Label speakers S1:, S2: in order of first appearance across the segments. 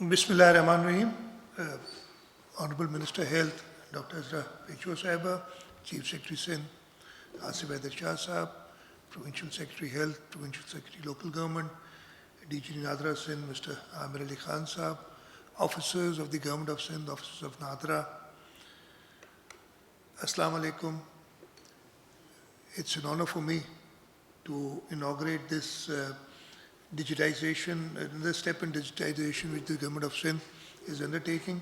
S1: Bismillah ar-Rahman Rahim. Honorable Minister Health, Dr. Azra Pechua Sahiba, Chief Secretary Sindh, Asif Haider Shah Sahab, Provincial Secretary Health, Provincial Secretary Local Government, DG Nadra Sindh, Mr. Amir Ali Khan Sahab, officers of the Government of Sindh, officers of Nadra. Assalamu alaikum. It's an honor for me to inaugurate this digitization, another step in digitization which the Government of Sindh is undertaking.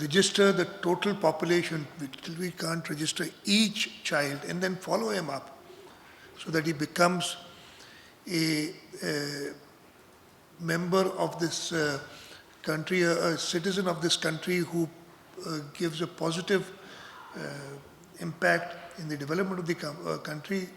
S1: register the total population, till we can't register each child and then follow him up so that he becomes a member of this country, a citizen of this country who gives a positive impact in the development of the country.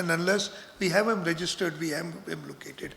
S1: and unless we have him registered, we have him located.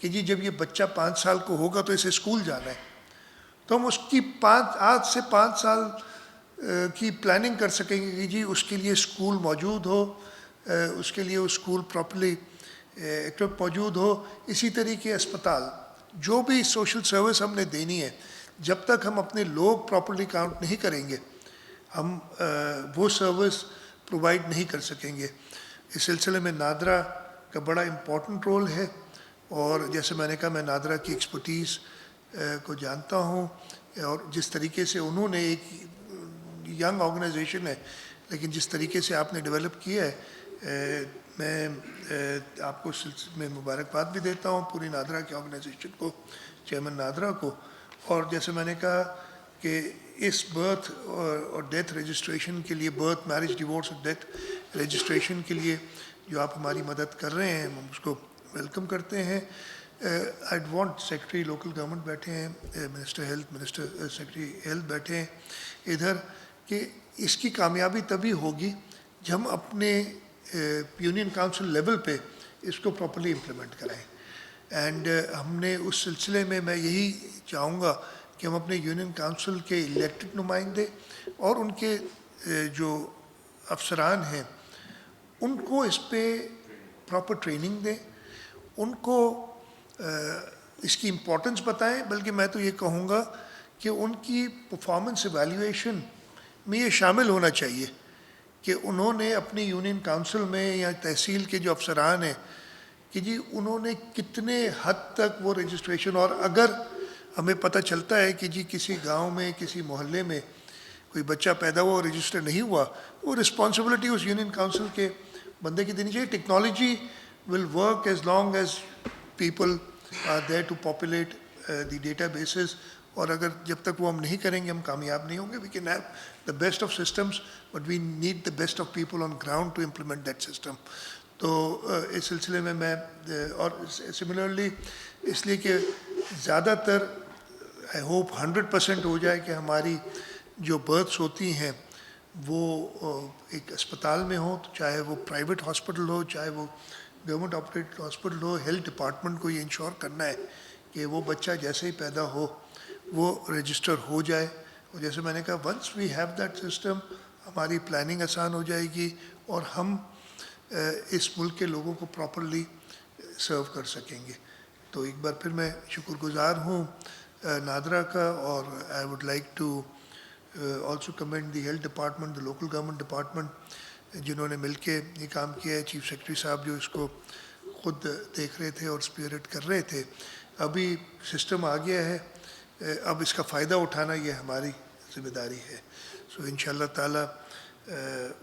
S1: کہ جی جب یہ بچہ 5 سال کو ہوگا تو اسے school جانا ہے، تو ہم اس کی آج سے 5 سال کی پلاننگ کر سکیں گے کہ جی اس کے لیے اسکول موجود ہو، اس کے لیے وہ اسکول پراپرلی ایکوپ موجود ہو. اسی طریقے اسپتال، جو بھی سوشل سروس ہم نے دینی ہے، جب تک ہم اپنے لوگ پراپرلی کاؤنٹ نہیں کریں گے ہم وہ سروس پرووائڈ نہیں کر سکیں گے. اس سلسلے میں نادرا کا بڑا امپورٹنٹ رول ہے، اور جیسے میں نے کہا میں نادرا کی ایکسپرٹیز کو جانتا ہوں، اور جس طریقے سے انہوں نے ایک ینگ آرگنائزیشن ہے لیکن جس طریقے سے آپ نے ڈیولپ کیا ہے، میں آپ کو اس سلسلے میں مبارکباد بھی دیتا ہوں پوری نادرا کی آرگنائزیشن کو، چیئرمین نادرا کو. اور جیسے میں نے کہا کہ اس برتھ اور ڈیتھ رجسٹریشن کے لیے، برتھ میرج ڈیورس اور ڈیتھ رجسٹریشن کے لیے جو آپ ہماری مدد کر رہے ہیں ہم اس کو ویلکم کرتے ہیں. I want secretary local government بیٹھے ہیں، منسٹر سیکرٹری ہیلتھ بیٹھے ہیں ادھر، کہ اس کی کامیابی تبھی ہوگی جب ہم اپنے یونین کاؤنسل لیول پہ اس کو پراپرلی امپلیمنٹ کرائیں. اینڈ ہم نے اس سلسلے میں یہی چاہوں گا کہ ہم اپنے یونین کاؤنسل کے الیکٹڈ نمائندے اور ان کے جو افسران ہیں ان کو اس پہ پراپر ٹریننگ دیں، ان کو اس کی امپورٹنس بتائیں. بلکہ میں تو یہ کہوں گا کہ ان کی پرفارمنس ایویلیویشن میں یہ شامل ہونا چاہیے کہ انہوں نے اپنی یونین کاؤنسل میں یا تحصیل کے جو افسران ہیں کہ جی انہوں نے کتنے حد تک وہ رجسٹریشن، اور اگر ہمیں پتہ چلتا ہے کہ جی کسی گاؤں میں کسی محلے میں کوئی بچہ پیدا ہوا اور رجسٹر نہیں ہوا، وہ رسپانسبلٹی اس یونین کاؤنسل کے بندے کی دینی چاہیے. Technology will work as long as people are there to populate the databases, اور اگر جب تک وہ ہم نہیں کریں گے ہم کامیاب نہیں ہوں گے. We can have the best of systems but we need the best of people on ground to implement that system. تو اس سلسلے میں اور سملرلی اس لیے کہ زیادہ تر آئی ہوپ 100% ہو جائے کہ ہماری جو برتھس ہوتی ہیں وہ ایک اسپتال میں ہوں، تو چاہے وہ پرائیویٹ ہاسپٹل ہو چاہے وہ گورنمنٹ آپریٹڈ ہاسپٹل ہو. ہیلتھ ڈپارٹمنٹ کو یہ انشور کرنا ہے کہ وہ بچہ جیسے ہی پیدا ہو وہ رجسٹر ہو جائے. اور جیسے میں نے کہا once we have that system ہماری پلاننگ آسان ہو جائے گی اور ہم اس ملک کے لوگوں کو پراپرلی سرو کر سکیں گے. تو ایک بار پھر میں شکر گزار ہوں نادرا کا، اور I would like to also commend the health department, the local government department جنہوں نے مل کے یہ کام کیا ہے. چیف سیکرٹری صاحب جو اس کو خود دیکھ رہے تھے اور اسپیئرٹ کر رہے تھے. ابھی سسٹم آ گیا ہے، اب اس کا فائدہ اٹھانا یہ ہماری ذمہ داری ہے. سو ان شاء اللہ تعالیٰ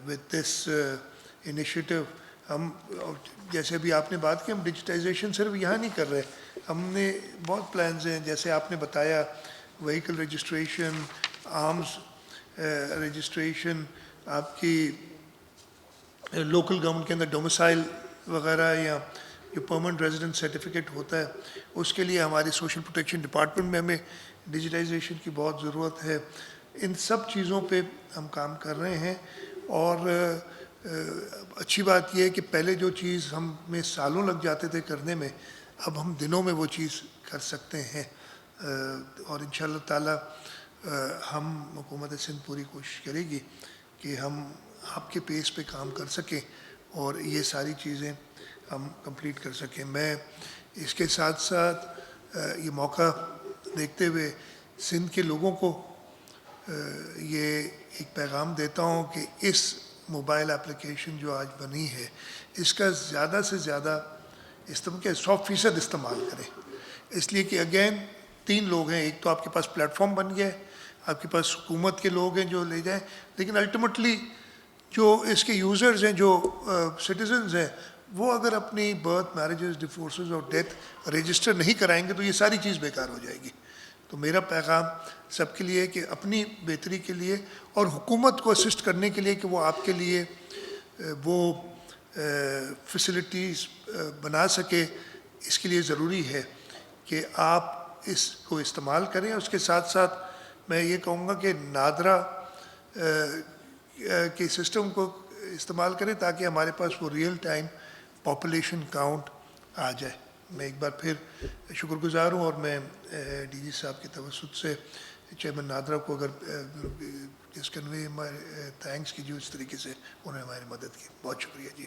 S1: وتھ دس انیشیٹو ہم، جیسے ابھی آپ نے بات کی، ہم ڈیجیٹائزیشن صرف یہاں نہیں کر رہے، ہم نے بہت پلانز ہیں. جیسے آپ نے بتایا وہیکل رجسٹریشن، آرمز رجسٹریشن، آپ کی لوکل گورنمنٹ کے اندر ڈومیسائل وغیرہ یا جو پرماننٹ ریزیڈنٹ سرٹیفکیٹ ہوتا ہے اس کے لیے ہماری سوشل پروٹیکشن ڈپارٹمنٹ میں ہمیں ڈیجیٹائزیشن کی بہت ضرورت ہے. ان سب چیزوں پہ ہم کام کر رہے ہیں. اور اچھی بات یہ ہے کہ پہلے جو چیز ہمیں سالوں لگ جاتے تھے کرنے میں، اب ہم دنوں میں وہ چیز کر سکتے ہیں. اور ان شاء اللہ تعالیٰ ہم حکومت سندھ پوری کوشش کرے گی کہ ہم آپ کے پیس پہ کام کر سکیں اور یہ ساری چیزیں ہم کمپلیٹ کر سکیں. میں اس کے ساتھ ساتھ یہ موقع دیکھتے ہوئے سندھ کے لوگوں کو یہ ایک پیغام دیتا ہوں کہ اس موبائل اپلیکیشن جو آج بنی ہے اس کا زیادہ سے زیادہ استعمال، کہ 100% استعمال کریں. اس لیے کہ اگین 3 لوگ ہیں، ایک تو آپ کے پاس پلیٹ فارم بن گیا ہے، آپ کے پاس حکومت کے لوگ ہیں جو لے جائیں، لیکن الٹیمیٹلی جو اس کے یوزرز ہیں، جو سٹیزنز ہیں، وہ اگر اپنی برتھ، میرجز، ڈیورسز اور ڈیتھ رجسٹر نہیں کرائیں گے تو یہ ساری چیز بیکار ہو جائے گی. تو میرا پیغام سب کے لیے کہ اپنی بہتری کے لیے اور حکومت کو اسسٹ کرنے کے لیے کہ وہ آپ کے لیے وہ فیسلٹیز بنا سکے، اس کے لیے ضروری ہے کہ آپ اس کو استعمال کریں. اس کے ساتھ ساتھ میں یہ کہوں گا کہ نادرا کے سسٹم کو استعمال کریں تاکہ ہمارے پاس وہ ریئل ٹائم پاپولیشن کاؤنٹ آ جائے. میں ایک بار پھر شکر گزار ہوں، اور میں ڈی جی صاحب کی توسط سے چیئرمین نادرا کو اگر اس کنوے ہمارے تھینکس کیجیے اس طریقے سے، انہوں نے ہماری مدد کی. بہت شکریہ جی.